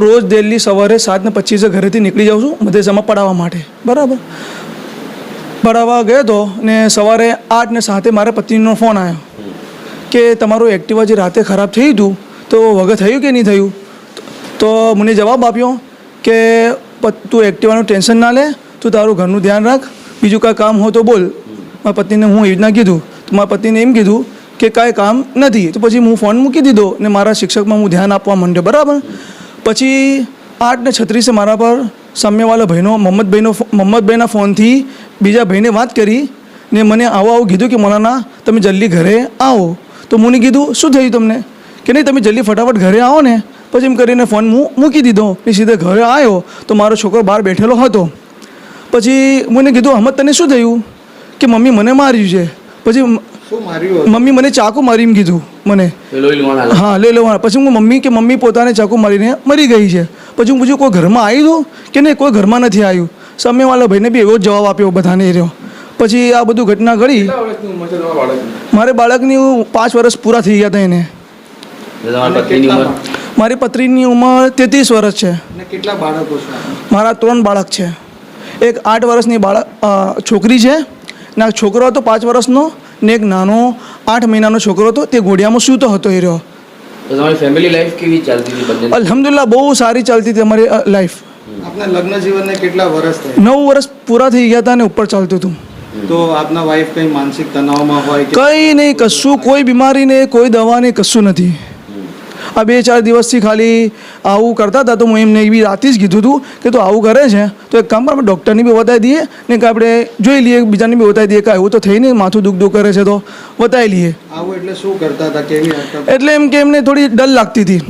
રોજ ડેલી સવારે 7:25 ઘરેથી નીકળી જાઉં છું મધેસામાં પડાવવા માટે, બરાબર. પડાવવા ગયો હતો ને સવારે 8:07 મારા પત્નીનો ફોન આવ્યો કે તમારું એક્ટિવા જે રાતે ખરાબ થયું હતું તો વગર થયું કે નહીં થયું. તો મને જવાબ આપ્યો કે તું એક્ટિવાનું ટેન્શન ના લે, તું તારું ઘરનું ધ્યાન રાખ, બીજું કાંઈ કામ હોય તો બોલ. મારા પત્નીને હું એવી રીતના કીધું તો મારા પત્નીને એમ કીધું કે કાંઈ કામ નથી. તો પછી હું ફોન મૂકી દીધો ને મારા શિક્ષકમાં હું ધ્યાન આપવા માંડ્યો, બરાબર. પછી 8:36 મારા પર સામેવાળા ભાઈનો મોહમ્મદભાઈના ફોનથી બીજા ભાઈને વાત કરી ને મને આવું કીધું કે મૌલાના તમે જલ્દી ઘરે આવો. તો મને કીધું શું થયું તમને, કે નહીં તમે જલ્દી ફટાફટ ઘરે આવો ને. પછી એમ કરીને ફોન હું મૂકી દીધો ને સીધે ઘરે આવ્યો તો મારો છોકરો બહાર બેઠેલો હતો. પછી મને કીધું અહમદ તને શું થયું, કે મમ્મી મને માર્યું છે. પછી મમ્મી મને ચાકુ મારી એમ કીધું મને, હા લઈ લેવાના. પછી હું મમ્મી પોતાને ચાકુ મારીને મરી ગઈ છે. પછી હું પૂછ્યું કોઈ ઘરમાં આવ્યું કે નહીં, કોઈ ઘરમાં નથી આવ્યું. સામેવાળા ભાઈને બી એવો જ જવાબ આપ્યો બધાને રહ્યો. પછી આ બધું ઘટના ઘડી. મારે બાળકની 5 વર્ષ પૂરા થઈ ગયા હતા એને. મારી પત્નીની ઉંમર 33 વર્ષ છે. કેટલા બાળકો છે? મારા 3 બાળક છે. એક 8 વર્ષની છોકરી છે ને એક છોકરો હતો 5 વર્ષનો ને એક નાનો 8 મહિનાનો છોકરો હતો, તે ઘોડિયામાં સૂતો હતો એ રહ્યો. તમારી ફેમિલી લાઈફ કેવી ચાલતી હતી? અલ્હમ્દુલિલ્લાહ બહુ સારી ચાલતી હતી અમારી લાઈફ. આપના લગ્ન જીવનને કેટલા વર્ષ થયા? 9 વર્ષ પૂરા થઈ ગયા હતા અને ઉપર ચાલતું હતું. તો આપના વાઈફ કંઈ માનસિક તણાવમાં હોય? કંઈ નહીં, કશું કોઈ બીમારી નહીં, કોઈ દવા નહીં, કશું નથી. આ 2-4 દિવસથી ખાલી આવું કરતા હતા. તો હું એમને એવી રાતે જ કીધું હતું કે તું આવું કરે છે તો એક કામ પર આપણે ડૉક્ટરને બી બતાવી દઈએ ને કે આપણે જોઈ લઈએ, બીજાને બી બતાવી દઈએ કે એવું તો થઈને માથું દુઃખ કરે છે તો બતાવી લઈએ. આવું એટલે શું કરતા હતા, કેવી એટલે એમ કે એમને થોડી ડર લાગતી હતી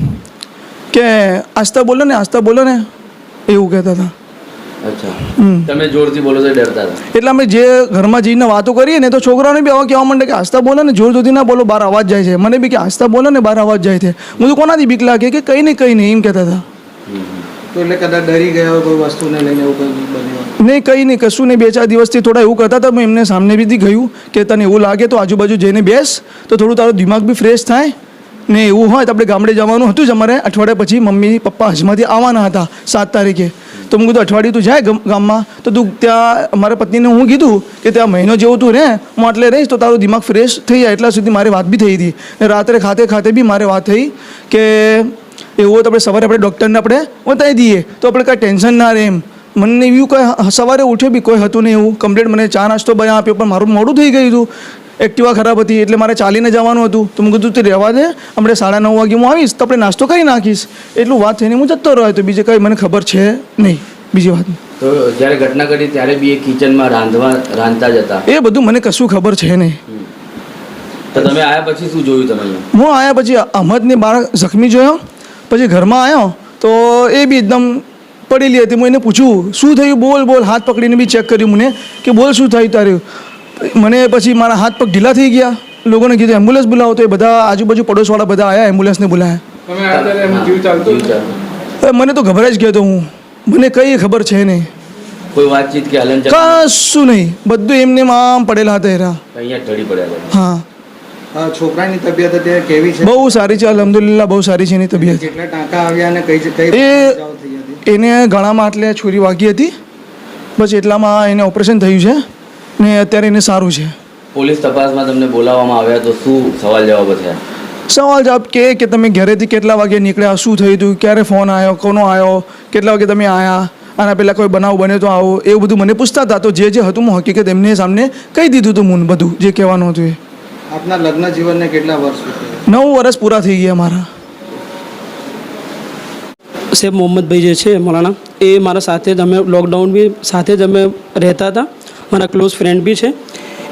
કે આસ્તા બોલો ને એવું કહેતા હતા. તમે જોરથી બોલો તો ડરતા હતા? એટલે અમે જે ઘરમાં જઈને વાતો કરીએ ને તો છોકરાઓને બી આવા કહેવા માંડે કે આસ્તા બોલો ને, જોર જોરથી ના બોલો, બહાર અવાજ જાય છે. મને બી કે આસ્તા બોલો ને, બહાર અવાજ જાય છે. હું તો કોનાથી બીક લાગે કે કંઈ નહીં એમ કહેતા હતા. તો એટલે કદાચ ડરી ગયા હોય કોઈ વસ્તુને લઈને એવું કંઈ બન્યું? નહીં, કંઈ નહીં, કશું નહીં. 2-4 દિવસથી થોડા એવું કરતા હતા. મેં એમને સામને બી ગયું કે તને એવું લાગે તો આજુબાજુ જઈને બેસ તો થોડું તારું દિમાગ બી ફ્રેશ થાય ને એવું હોય તો આપણે ગામડે જવાનું હતું જ અમારે. અઠવાડિયા પછી મમ્મી પપ્પા હજમાંથી આવવાના હતા 7 તારીખે. તો હું કીધું અઠવાડિયું તું જાય ગામમાં તો તું ત્યાં મારા પત્નીને હું કીધું કે ત્યાં મહિનો જેવું તું રહે, હું આટલે રહીશ તો તારું દિમાગ ફ્રેશ થઈ જાય. એટલા સુધી મારી વાત બી થઈ હતી ને રાત્રે ખાતે બી મારે વાત થઈ કે એવું તો આપણે સવારે આપણે ડૉક્ટરને આપણે બતાવી દઈએ તો આપણે કાંઈ ટેન્શન ના રહે એમ. મને એવું કંઈ સવારે ઉઠ્યો બી કોઈ હતું નહીં એવું કમ્પ્લીટ. મને ચા નાસ્તો બનાવી આપ્યો પણ મારું મોડું થઈ ગયું હતું. એક્ટિવા ખરાબ હતી એટલે મારે ચાલીને જવાનું હતું. તો મેં કીધું તું રહેવા દે, આપણે 9:30 વાગે હું આવીશ તો આપણે નાસ્તો કરી નાખીશ. એટલું વાત થઈને હું જતો રહ્યો. તો બીજે કંઈ મને ખબર છે નહીં બીજી વાત. તો જ્યારે ઘટના ઘટી ત્યારે બી એ કિચનમાં રાંધતા જ હતા? એ બધું મને કશું ખબર છે નહીં. તો તમે આવ્યા પછી શું જોયું તમે? હું આવ્યા પછી અહમદને બાળક જખમી જોયો. પછી ઘરમાં આવ્યો તો એ બી એકદમ પડેલી હતી. હું એને પૂછ્યું શું થયું, બોલ. હાથ પકડીને બી ચેક કર્યું મને કે બોલ શું થયું તારું. મને પછી મારા હાથ પગ ઢીલા થઈ ગયા. લોકોને કીધું એમ્બ્યુલન્સ બોલાવો તો એ બધા આજુબાજુ પડોશવાળા બધા આવ્યા, એમ્બ્યુલન્સને બોલાયા. મને તો ગભરાઈ જ ગયો હતો હું. મને કંઈ ખબર છે નહીં, કોઈ વાતચીત કે હલન કશું નહીં. બધું એમને આમ પડેલા હતા એરા. અહીંયા ઢળી પડ્યા? હા. છોકરાની તબિયત અત્યારે કેવી છે? બહુ સારી છે અલ્હમ્દુલિલ્લાહ, બહુ સારી છે એની તબિયત. કેટલા ટાંકા આવ્યા અને કઈ એને ગળામાં આટલે છોરી વાગી હતી, બસ એટલામાં એને ઓપરેશન થયું છે ને અત્યારે એને સારું છે. પોલીસ તપાસમાં તમને બોલાવવામાં આવ્યા તો શું સવાલ જવાબ થયા? સવાલ જવાબ કે તમે ઘરેથી કેટલા વાગે નીકળ્યા, શું થયું હતું, ક્યારે ફોન આવ્યો, કોનો આવ્યો, કેટલા વાગે તમે આવ્યા, આના પહેલાં કોઈ બનાવ બને તો આવો, એવું બધું મને પૂછતા હતા. તો જે હતું હું હકીકત એમને સામને કહી દીધું હતું હું બધું જે કહેવાનું હતું એ. આપના લગ્ન જીવનને કેટલા વર્ષ? 9 વર્ષ પૂરા થઈ ગયા મારા. શેખ મોહમ્મદભાઈ જે છે મૌલાના, એ મારા સાથે જ અમે લોકડાઉન બી સાથે જ અમે રહેતા હતા. મારા ક્લોઝ ફ્રેન્ડ બી છે.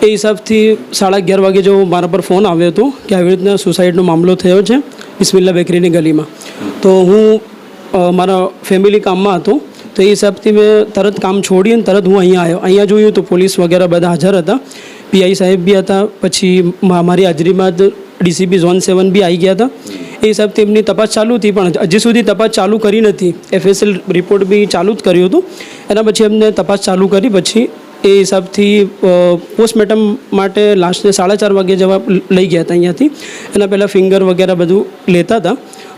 એ હિસાબથી 11:30 વાગે જો મારા પર ફોન આવ્યો હતો કે આવી રીતના સુસાઇડનો મામલો થયો છે બિસ્મિલ્લા બેકરીની ગલીમાં. તો હું મારા ફેમિલી કામમાં હતો. તો એ હિસાબથી મેં તરત કામ છોડીને તરત હું અહીંયા આવ્યો. અહીંયા જોયું તો પોલીસ વગેરે બધા હાજર હતા, પીઆઈ સાહેબ બી હતા. પછી મારી હાજરીમાં જ ડીસીપી ઝોન 7 બી આવી ગયા હતા. એ હિસાબથી એમની તપાસ ચાલુ હતી પણ હજી સુધી તપાસ ચાલુ કરી નથી. FSL રિપોર્ટ બી ચાલુ જ કર્યું હતું. એના પછી એમને તપાસ ચાલુ કરી પછી એ હિસાબથી પોસ્ટમોર્ટમ માટે લાસ્ટને 4:30 વાગે જવા લઈ ગયા હતા અહીંયાથી. એના પહેલાં ફિંગર વગેરે બધું લેતા હતા.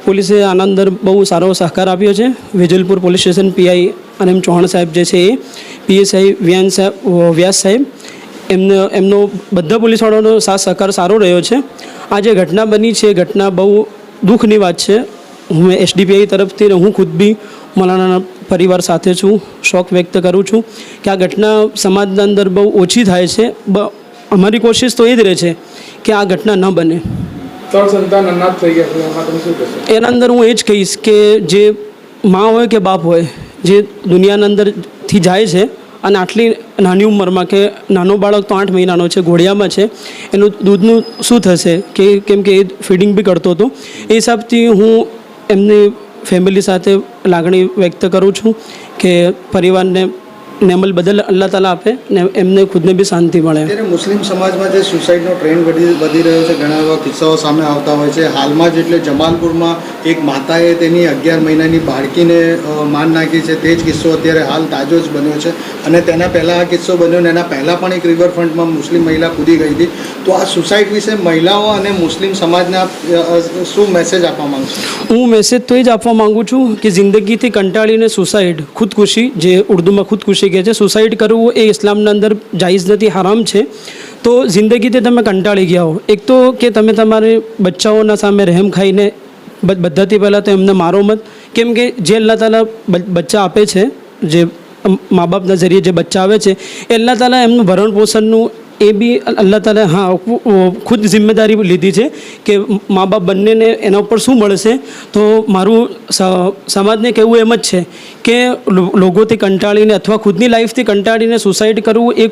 પોલીસે આના અંદર બહુ સારો સહકાર આપ્યો છે. વેજલપુર પોલીસ સ્ટેશન પીઆઈ અને એમ ચૌહાણ સાહેબ જે છે એ પીએસઆઈ વ્યાસ સાહેબ એમનો બધા પોલીસવાળાનો સાથ સહકાર સારો રહ્યો છે. આ જે ઘટના બની છે એ ઘટના બહુ દુઃખની વાત છે. હું એસડીપીઆઈ તરફથી હું ખુદ બી મૌલાનાના પરિવાર સાથે છું. શોક વ્યક્ત કરું છું કે આ ઘટના સમાજના અંદર બહુ ઓછી થાય છે. અમારી કોશિશ તો એ જ રહે છે કે આ ઘટના ન બને. 3 સંતાન અનાથ થઈ ગયા છે, એમાં તમે શું કહેશો? એના અંદર હું એ જ કહીશ કે જે મા હોય કે બાપ હોય, જે દુનિયાના અંદરથી જાય છે અને આટલી નાની ઉંમરમાં કે નાનો બાળક તો 8 મહિનાનો છે, ઘોડિયામાં છે, એનું દૂધનું શું થશે કે કેમ કે એ ફીડિંગ બી કરતો હતો. એ હિસાબથી હું એમની ફેમિલી સાથે લાગણી વ્યક્ત કરું છું કે પરિવારને નેમલ બદલ અલ્લાહ તાલા આપે ને એમને ખુદને બી શાંતિ મળે. અત્યારે મુસ્લિમ સમાજમાં જે સુસાઇડનો ટ્રેન્ડ વધી રહ્યો છે, ઘણા એવા કિસ્સાઓ સામે આવતા હોય છે. હાલમાં જ એટલે જમાલપુરમાં એક માતાએ તેની 11 મહિનાની બાળકીને માર નાખી છે. તે જ કિસ્સો અત્યારે હાલ તાજો જ બન્યો છે અને તેના પહેલાં આ કિસ્સો બન્યો ને એના પહેલાં પણ એક રિવરફ્રન્ટમાં મુસ્લિમ મહિલા કૂદી ગઈ હતી. તો આ સુસાઇડ વિશે મહિલાઓ અને મુસ્લિમ સમાજના શું મેસેજ આપવા માંગશો? હું મેસેજ તો એ જ આપવા માગું છું કે જિંદગીથી કંટાળીને સુસાઇડ, ખુદકુશી, જે ઉર્દુમાં ખુદકુશી કહે છે, સુસાઇડ કરવું એ ઇસ્લામના અંદર જાયઝ નથી, હરામ છે. તો જિંદગીથી તમે કંટાળી ગયા હો, એક તો કે તમે તમારી બચ્ચાઓના સામે રહેમ ખાઈને બધાથી પહેલાં તો એમને મારો મત. કેમ કે જે અલ્લાહ તાલા બચ્ચા આપે છે, જે મા બાપના જરીએ જે બચ્ચા આવે છે, એ અલ્લાહ તાલા એમનું ભરણ પોષણનું એ બી અલ્લાહ તાલા ખુદ જિમ્મેદારી લીધી છે કે મા બાપ બંનેને એના ઉપર શું મળશે. તો મારું સમાજને કહેવું એમ જ છે કે લોકોથી કંટાળીને અથવા ખુદની લાઈફથી કંટાળીને સુસાઇડ કરવું એ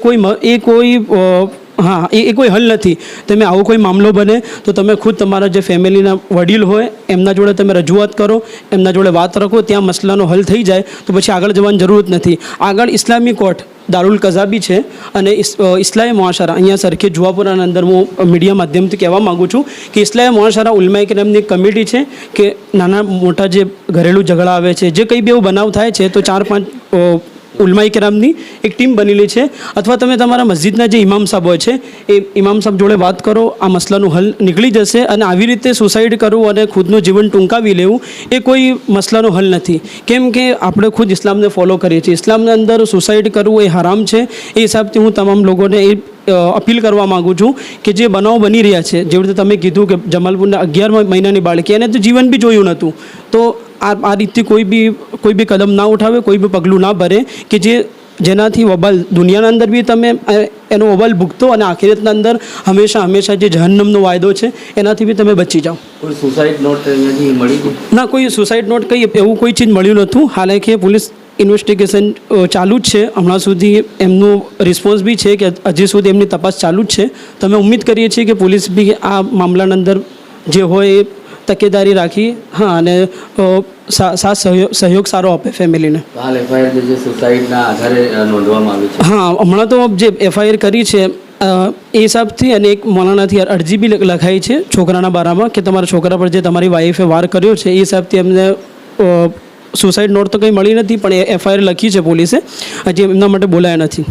કોઈ હલ નથી. તમે આવો કોઈ મામલો બને તો તમે ખુદ તમારા જે ફેમિલીના વડીલ હોય એમના જોડે તમે રજૂઆત કરો, એમના જોડે વાત રાખો, ત્યાં મસલાનો હલ થઈ જાય તો પછી આગળ જવાની જરૂરત નથી. આગળ ઇસ્લામી કોર્ટ દારુલ કઝાબી છે અને ઇસ્લામી મુઆશરા અહીંયા સરખેજ જુવાપુરાના અંદર હું મીડિયા માધ્યમથી કહેવા માગું છું કે ઇસ્લામી મુઆશરા ઉલમાએ કિરામની એક કમિટી છે કે નાના મોટા જે ઘરેલું ઝઘડા આવે છે, જે કંઈ બી એવું બનાવ થાય છે, તો 4-5 ઉલમાઈ કિરામની એક ટીમ બનેલી છે. અથવા તમે તમારા મસ્જિદના જે ઇમામ સાહેબ હોય છે એ ઇમામ સાહેબ જોડે વાત કરો, આ મસલાનું હલ નીકળી જશે. અને આવી રીતે સુસાઇડ કરવું અને ખુદનું જીવન ટૂંકાવી લેવું એ કોઈ મસલાનો હલ નથી. કેમ કે આપણે ખુદ ઇસ્લામને ફોલો કરીએ છીએ. ઇસ્લામના અંદર સુસાઇડ કરવું એ હરામ છે. એ હિસાબથી હું તમામ લોકોને એ અપીલ કરવા માગું છું કે જે બનાવ બની રહ્યા છે, જેવી રીતે તમે કીધું કે જમાલપુરના 11 મહિનાની બાળકી, એને તો જીવન બી જોયું નહોતું. તો આ રીતથી કોઈ બી કદમ ના ઉઠાવે, કોઈ બી પગલું ના ભરે કે જેનાથી વબાલ દુનિયાના અંદર બી તમે એનો વબાલ ભૂગતો અને આખિરતના અંદર હંમેશા જે જહન્નમનો વાયદો છે એનાથી બી તમે બચી જાઓ. કોઈ સુસાઇડ નોટ અહીંયાથી મળી ગઈ? ના, કોઈ સુસાઇડ નોટ એવું કોઈ ચીજ મળ્યું નહોતું. હાલાકી પોલીસ ઇન્વેસ્ટિગેશન ચાલુ જ છે. હમણાં સુધી એમનું રિસ્પોન્સ બી છે કે હજી સુધી એમની તપાસ ચાલુ જ છે. તો અમે ઉમ્મીદ કરીએ છીએ કે પોલીસ બી આ મામલાના અંદર જે હોય એ તકેદારી રાખી અને સહયોગ સારો આપે ફેમિલીને. હાલ એફઆઈઆર જે સુસાઇડના આધારે નોંધવામાં આવી છે? હમણાં તો જે એફઆઈઆર કરી છે એ હિસાબથી અને એક મૌલાનાથી અરજી બી લખાઈ છે છોકરાના બારામાં કે તમારા છોકરા પર જે તમારી વાઈફે વાર કર્યો છે એ હિસાબથી એમને સુસાઇડ નોટ તો કંઈ મળી નથી, પણ એફઆઈઆર લખી છે પોલીસે, હજી એમના માટે બોલાયા નથી.